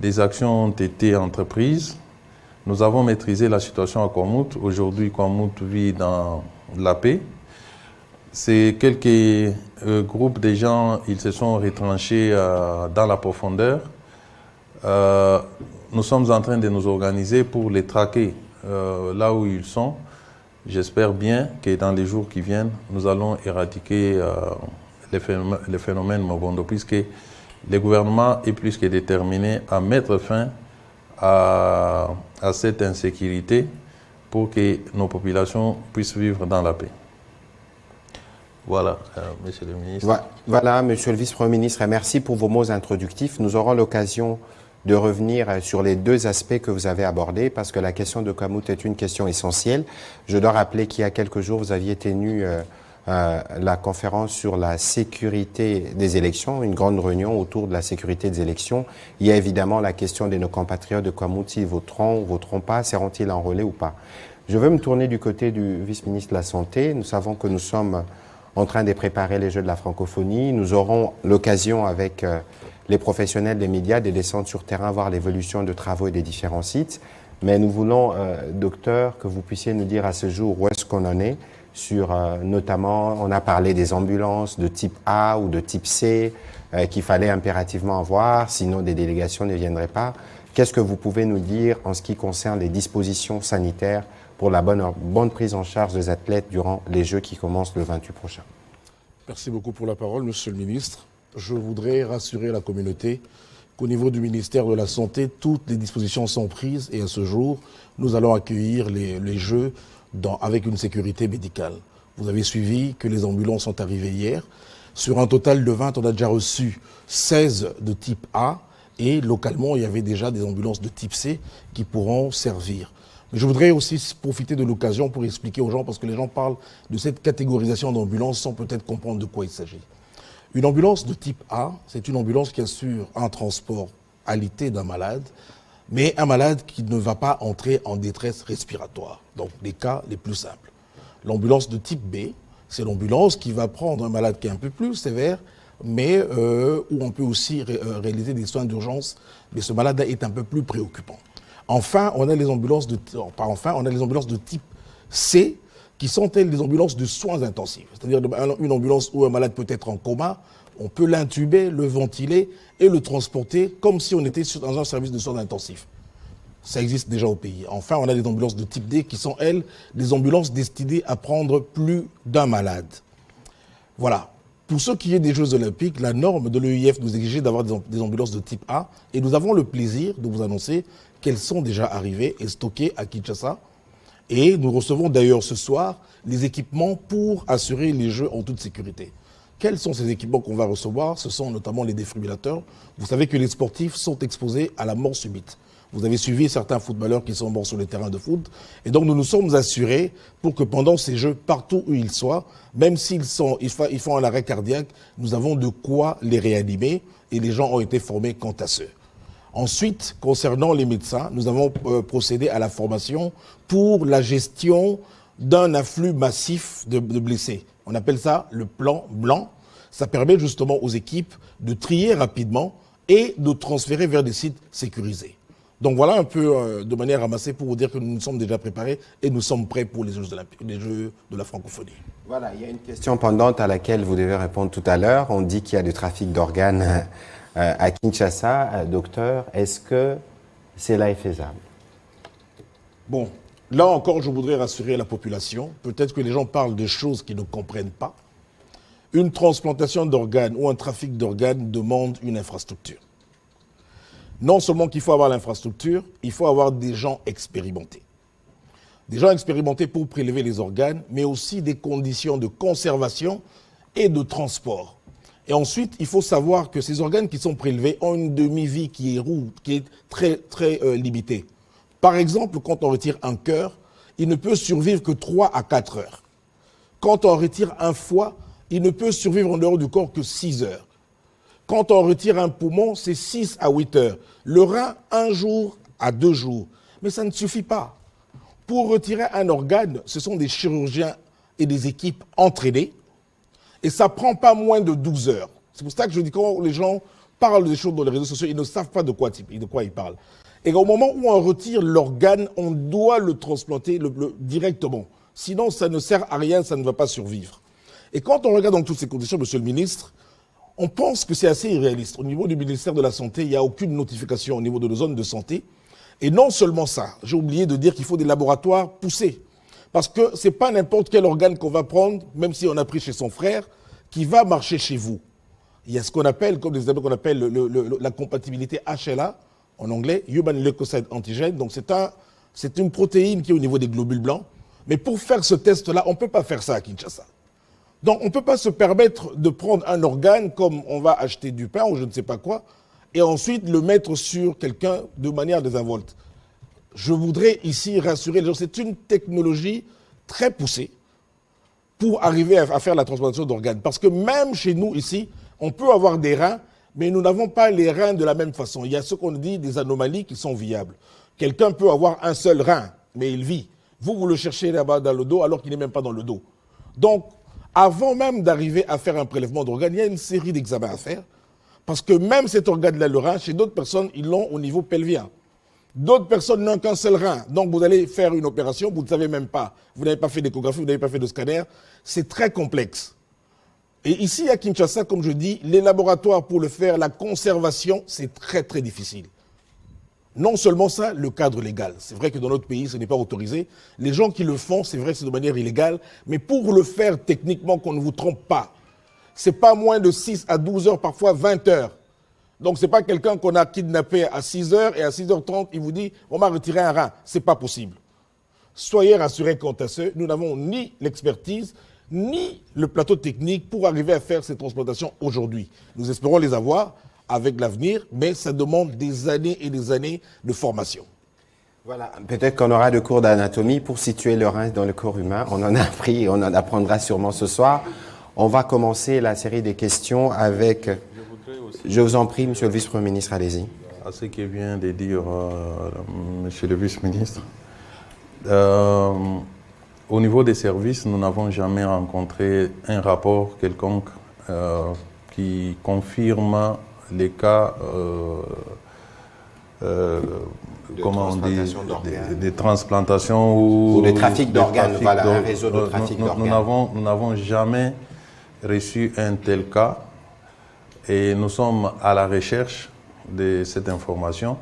des actions ont été entreprises. Nous avons maîtrisé la situation à Kwamouth. Aujourd'hui, Kwamouth vit dans la paix. C'est quelques groupes de gens, ils se sont retranchés dans la profondeur. Nous sommes en train de nous organiser pour les traquer là où ils sont. J'espère bien que dans les jours qui viennent, nous allons éradiquer les phénomènes Mobondo, puisque le gouvernement est plus que déterminé à mettre fin à cette insécurité pour que nos populations puissent vivre dans la paix. Voilà, monsieur le ministre. Voilà, monsieur le vice-premier ministre, merci pour vos mots introductifs. Nous aurons l'occasion de revenir sur les deux aspects que vous avez abordés, parce que la question de Kwamouth est une question essentielle. Je dois rappeler qu'il y a quelques jours, vous aviez tenu la conférence sur la sécurité des élections, une grande réunion autour de la sécurité des élections. Il y a évidemment la question de nos compatriotes de Kwamouth, s'ils voteront ou voteront pas, seront-ils enrôlés ou pas. Je veux me tourner du côté du vice-ministre de la Santé. Nous savons que nous sommes en train de préparer les Jeux de la francophonie. Nous aurons l'occasion avec les professionnels des médias de descendre sur terrain, voir l'évolution de travaux et des différents sites. Mais nous voulons, docteur, que vous puissiez nous dire à ce jour où est-ce qu'on en est sur, notamment, on a parlé des ambulances de type A ou de type C qu'il fallait impérativement avoir, sinon des délégations ne viendraient pas. Qu'est-ce que vous pouvez nous dire en ce qui concerne les dispositions sanitaires pour la bonne prise en charge des athlètes durant les Jeux qui commencent le 28 prochain? Merci beaucoup pour la parole, monsieur le ministre. Je voudrais rassurer la communauté qu'au niveau du ministère de la Santé, toutes les dispositions sont prises et à ce jour, nous allons accueillir les Jeux avec une sécurité médicale. Vous avez suivi que les ambulances sont arrivées hier. Sur un total de 20, on a déjà reçu 16 de type A et localement, il y avait déjà des ambulances de type C qui pourront servir. Mais je voudrais aussi profiter de l'occasion pour expliquer aux gens, parce que les gens parlent de cette catégorisation d'ambulances sans peut-être comprendre de quoi il s'agit. Une ambulance de type A, c'est une ambulance qui assure un transport alité d'un malade, mais un malade qui ne va pas entrer en détresse respiratoire. Donc, les cas les plus simples. L'ambulance de type B, c'est l'ambulance qui va prendre un malade qui est un peu plus sévère, mais où on peut aussi réaliser des soins d'urgence, mais ce malade est un peu plus préoccupant. Enfin, on a les ambulances on a les ambulances de type C, qui sont elles des ambulances de soins intensifs. C'est-à-dire une ambulance où un malade peut être en coma, on peut l'intuber, le ventiler et le transporter comme si on était dans un service de soins intensifs. Ça existe déjà au pays. Enfin, on a des ambulances de type D qui sont, elles, des ambulances destinées à prendre plus d'un malade. Voilà. Pour ce qui est des Jeux Olympiques, la norme de l'EIF nous exigeait d'avoir des ambulances de type A et nous avons le plaisir de vous annoncer qu'elles sont déjà arrivées et stockées à Kinshasa. Et nous recevons d'ailleurs ce soir les équipements pour assurer les Jeux en toute sécurité. Quels sont ces équipements qu'on va recevoir? Ce sont notamment les défibrillateurs. Vous savez que les sportifs sont exposés à la mort subite. Vous avez suivi certains footballeurs qui sont morts sur les terrains de foot. Et donc nous nous sommes assurés pour que pendant ces Jeux, partout où ils soient, même s'ils font un arrêt cardiaque, nous avons de quoi les réanimer et les gens ont été formés quant à ce. Ensuite, concernant les médecins, nous avons procédé à la formation pour la gestion d'un afflux massif de blessés. On appelle ça le plan blanc. Ça permet justement aux équipes de trier rapidement et de transférer vers des sites sécurisés. Donc voilà un peu de manière ramassée pour vous dire que nous nous sommes déjà préparés et nous sommes prêts pour les Jeux de la francophonie. Voilà, il y a une question pendante à laquelle vous devez répondre tout à l'heure. On dit qu'il y a du trafic d'organes à Kinshasa. Docteur, est-ce que cela est faisable? Bon, là encore, je voudrais rassurer la population. Peut-être que les gens parlent de choses qu'ils ne comprennent pas. Une transplantation d'organes ou un trafic d'organes demande une infrastructure. Non seulement qu'il faut avoir l'infrastructure, il faut avoir des gens expérimentés. Des gens expérimentés pour prélever les organes, mais aussi des conditions de conservation et de transport. Et ensuite, il faut savoir que ces organes qui sont prélevés ont une demi-vie qui est très, très limitée. Par exemple, quand on retire un cœur, il ne peut survivre que 3 à 4 heures. Quand on retire un foie, il ne peut survivre en dehors du corps que 6 heures. Quand on retire un poumon, c'est 6 à 8 heures. Le rein, 1 jour à 2 jours. Mais ça ne suffit pas. Pour retirer un organe, ce sont des chirurgiens et des équipes entraînées. Et ça ne prend pas moins de 12 heures. C'est pour ça que je dis quand les gens parlent des choses dans les réseaux sociaux, ils ne savent pas de quoi ils parlent. Et au moment où on retire l'organe, on doit le transplanter directement. Sinon, ça ne sert à rien, ça ne va pas survivre. Et quand on regarde dans toutes ces conditions, monsieur le ministre, on pense que c'est assez irréaliste. Au niveau du ministère de la Santé, il n'y a aucune notification au niveau de nos zones de santé. Et non seulement ça, j'ai oublié de dire qu'il faut des laboratoires poussés. Parce que ce n'est pas n'importe quel organe qu'on va prendre, même si on a pris chez son frère, qui va marcher chez vous. Il y a ce qu'on appelle, comme des examens qu'on appelle la compatibilité HLA, en anglais, Human Leukocyte Antigen. Donc c'est une protéine qui est au niveau des globules blancs. Mais pour faire ce test-là, on ne peut pas faire ça à Kinshasa. Donc on ne peut pas se permettre de prendre un organe comme on va acheter du pain ou je ne sais pas quoi, et ensuite le mettre sur quelqu'un de manière désinvolte. Je voudrais ici rassurer les gens, c'est une technologie très poussée pour arriver à faire la transplantation d'organes. Parce que même chez nous ici, on peut avoir des reins, mais nous n'avons pas les reins de la même façon. Il y a ce qu'on dit des anomalies qui sont viables. Quelqu'un peut avoir un seul rein, mais il vit. Vous le cherchez là-bas dans le dos alors qu'il n'est même pas dans le dos. Donc, avant même d'arriver à faire un prélèvement d'organes, il y a une série d'examens à faire. Parce que même cet organe-là, le rein, chez d'autres personnes, ils l'ont au niveau pelvien. D'autres personnes n'ont qu'un seul rein. Donc vous allez faire une opération, vous ne savez même pas. Vous n'avez pas fait d'échographie, vous n'avez pas fait de scanner. C'est très complexe. Et ici à Kinshasa, comme je dis, les laboratoires pour le faire, la conservation, c'est très très difficile. Non seulement ça, le cadre légal. C'est vrai que dans notre pays, ce n'est pas autorisé. Les gens qui le font, c'est vrai que c'est de manière illégale. Mais pour le faire techniquement, qu'on ne vous trompe pas, ce n'est pas moins de 6 à 12 heures, parfois 20 heures. Donc ce n'est pas quelqu'un qu'on a kidnappé à 6 heures et à 6h30, il vous dit « on m'a retiré un rein ». Ce n'est pas possible. Soyez rassurés quant à ce, nous n'avons ni l'expertise, ni le plateau technique pour arriver à faire ces transplantations aujourd'hui. Nous espérons les avoir avec l'avenir, mais ça demande des années et des années de formation. Voilà, peut-être qu'on aura de cours d'anatomie pour situer le rein dans le corps humain. On en a appris, on en apprendra sûrement ce soir. On va commencer la série des questions avec... Je vous en prie, monsieur le vice-premier ministre, allez-y. À ce que vient de dire monsieur le vice-ministre, au niveau des services, nous n'avons jamais rencontré un rapport quelconque qui confirme les cas des transplantations ou de trafic d'organes, voilà, un réseau de trafic d'organes. Nous n'avons jamais reçu un tel cas et nous sommes à la recherche de cette information.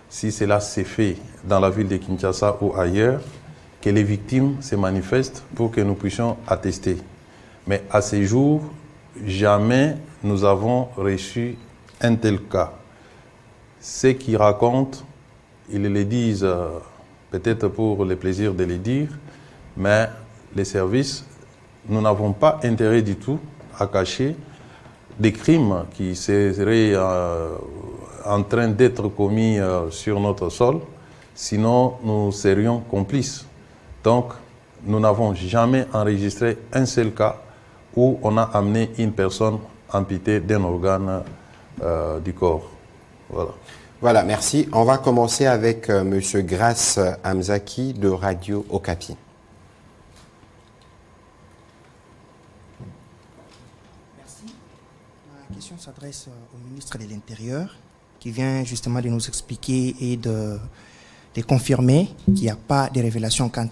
Si cela s'est fait dans la ville de Kinshasa ou ailleurs, que les victimes se manifestent pour que nous puissions attester. Mais à ce jour, jamais nous avons reçu un tel cas. Ceux qui racontent, ils le disent peut-être pour le plaisir de le dire, mais les services, nous n'avons pas intérêt du tout à cacher des crimes qui seraient en train d'être commis sur notre sol, sinon nous serions complices. Donc, nous n'avons jamais enregistré un seul cas où on a amené une personne amputée d'un organe du corps. Voilà. Voilà, merci. On va commencer avec M. Grace Hamzaki de Radio Okapi. Merci. Ma question s'adresse au ministre de l'Intérieur qui vient justement de nous expliquer et de confirmer qu'il n'y a pas de révélations quant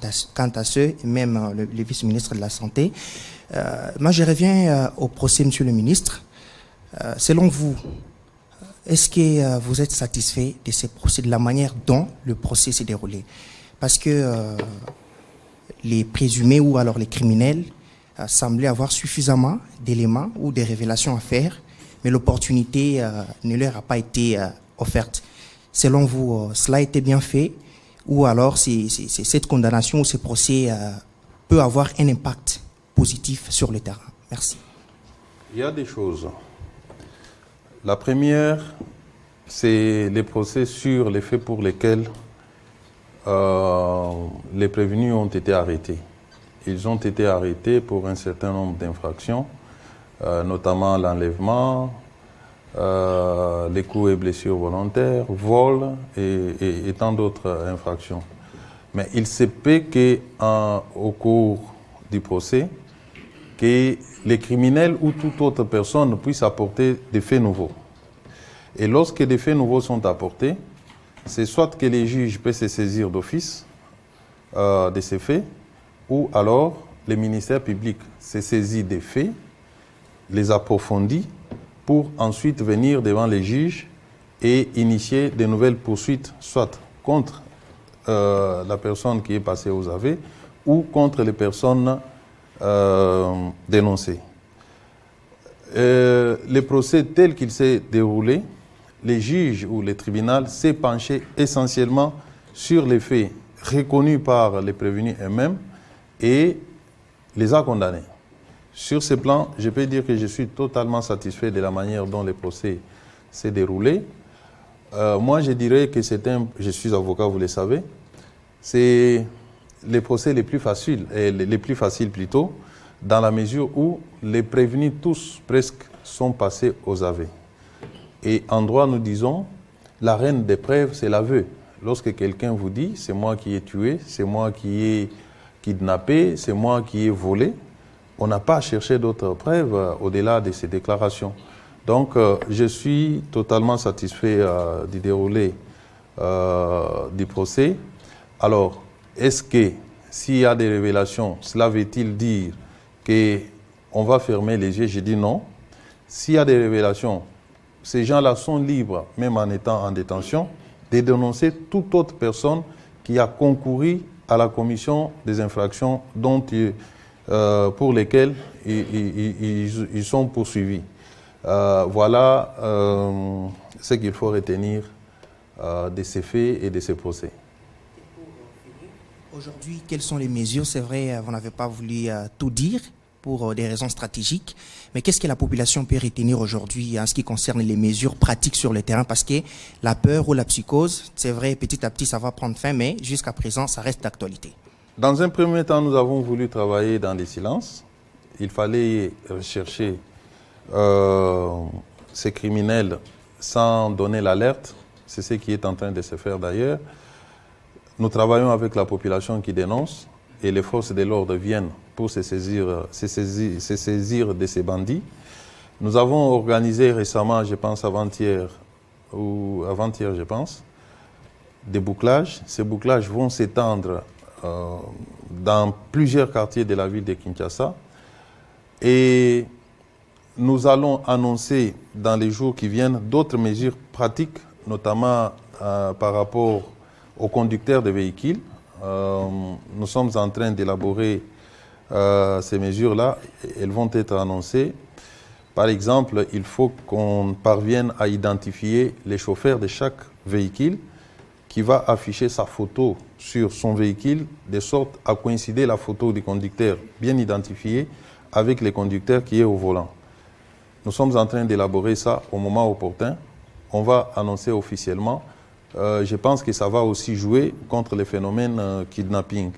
à ce, et même le vice-ministre de la Santé. Moi, je reviens au procès, monsieur le ministre. Selon vous, est-ce que vous êtes satisfait de ces procès, de la manière dont le procès s'est déroulé? Parce que les présumés ou alors les criminels semblaient avoir suffisamment d'éléments ou des révélations à faire, mais l'opportunité ne leur a pas été offerte. Selon vous, cela a été bien fait ou alors cette condamnation ou ce procès peut avoir un impact positif sur le terrain? Merci. Il y a des choses. La première, c'est les procès sur les faits pour lesquels les prévenus ont été arrêtés. Ils ont été arrêtés pour un certain nombre d'infractions, notamment l'enlèvement, les coups et blessures volontaires, vol et tant d'autres infractions. Mais il se peut qu'au cours du procès, que les criminels ou toute autre personne puisse apporter des faits nouveaux. Et lorsque des faits nouveaux sont apportés, c'est soit que les juges peuvent se saisir d'office de ces faits, ou alors le ministère public se saisit des faits, les approfondit, pour ensuite venir devant les juges et initier de nouvelles poursuites, soit contre la personne qui est passée aux aveux, ou contre les personnes dénoncées. Le procès tel qu'il s'est déroulé, les juges ou le tribunal s'est penché essentiellement sur les faits reconnus par les prévenus eux-mêmes et les a condamnés. Sur ce plan, je peux dire que je suis totalement satisfait de la manière dont le procès s'est déroulé. Moi, je dirais que je suis avocat, vous le savez, c'est les procès les plus faciles, plutôt, dans la mesure où les prévenus tous presque sont passés aux aveux. Et en droit, nous disons, la reine des preuves, c'est l'aveu. Lorsque quelqu'un vous dit, c'est moi qui ai tué, c'est moi qui ai kidnappé, c'est moi qui ai volé, on n'a pas cherché d'autres preuves au-delà de ces déclarations. Donc, je suis totalement satisfait du déroulé du procès. Alors, est-ce que s'il y a des révélations, cela veut-il dire qu'on va fermer les yeux? Je dis non. S'il y a des révélations, ces gens-là sont libres, même en étant en détention, de dénoncer toute autre personne qui a concouru à la commission des infractions pour lesquelles ils sont poursuivis. Voilà ce qu'il faut retenir de ces faits et de ces procès. Aujourd'hui, quelles sont les mesures? C'est vrai, vous n'avez pas voulu tout dire pour des raisons stratégiques, mais qu'est-ce que la population peut retenir aujourd'hui en ce qui concerne les mesures pratiques sur le terrain? Parce que la peur ou la psychose, c'est vrai, petit à petit, ça va prendre fin, mais jusqu'à présent, ça reste d'actualité. Dans un premier temps, nous avons voulu travailler dans le silence. Il fallait rechercher ces criminels sans donner l'alerte. C'est ce qui est en train de se faire d'ailleurs. Nous travaillons avec la population qui dénonce et les forces de l'ordre viennent pour se saisir de ces bandits. Nous avons organisé récemment, je pense avant-hier, je pense, des bouclages. Ces bouclages vont s'étendre dans plusieurs quartiers de la ville de Kinshasa. Et nous allons annoncer dans les jours qui viennent d'autres mesures pratiques, notamment par rapport aux conducteurs de véhicules. Nous sommes en train d'élaborer ces mesures-là. Elles vont être annoncées. Par exemple, il faut qu'on parvienne à identifier les chauffeurs de chaque véhicule qui va afficher sa photo sur son véhicule, de sorte à coïncider la photo du conducteur bien identifiée avec le conducteur qui est au volant. Nous sommes en train d'élaborer ça au moment opportun. On va annoncer officiellement. Je pense que ça va aussi jouer contre les phénomènes kidnapping.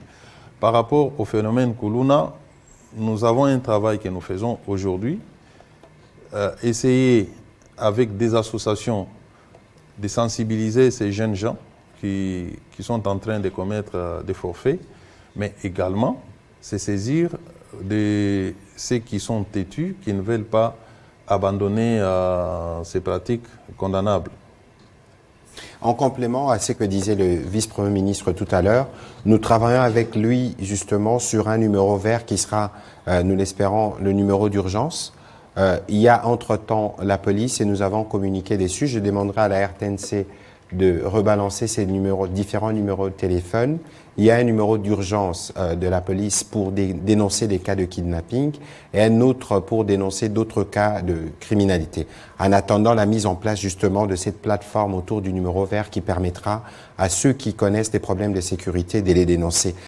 Par rapport au phénomène Kuluna, nous avons un travail que nous faisons aujourd'hui. Essayer avec des associations de sensibiliser ces jeunes gens qui sont en train de commettre des forfaits, mais également se saisir de ceux qui sont têtus, qui ne veulent pas abandonner ces pratiques condamnables. En complément à ce que disait le vice-premier ministre tout à l'heure, nous travaillons avec lui justement sur un numéro vert qui sera, nous l'espérons, le numéro d'urgence. Il y a entre-temps la police et nous avons communiqué dessus. Je demanderai à la RTNC de rebalancer ces différents numéros de téléphone. Il y a un numéro d'urgence de la police pour dénoncer des cas de kidnapping et un autre pour dénoncer d'autres cas de criminalité. En attendant la mise en place justement de cette plateforme autour du numéro vert qui permettra à ceux qui connaissent des problèmes de sécurité de les dénoncer.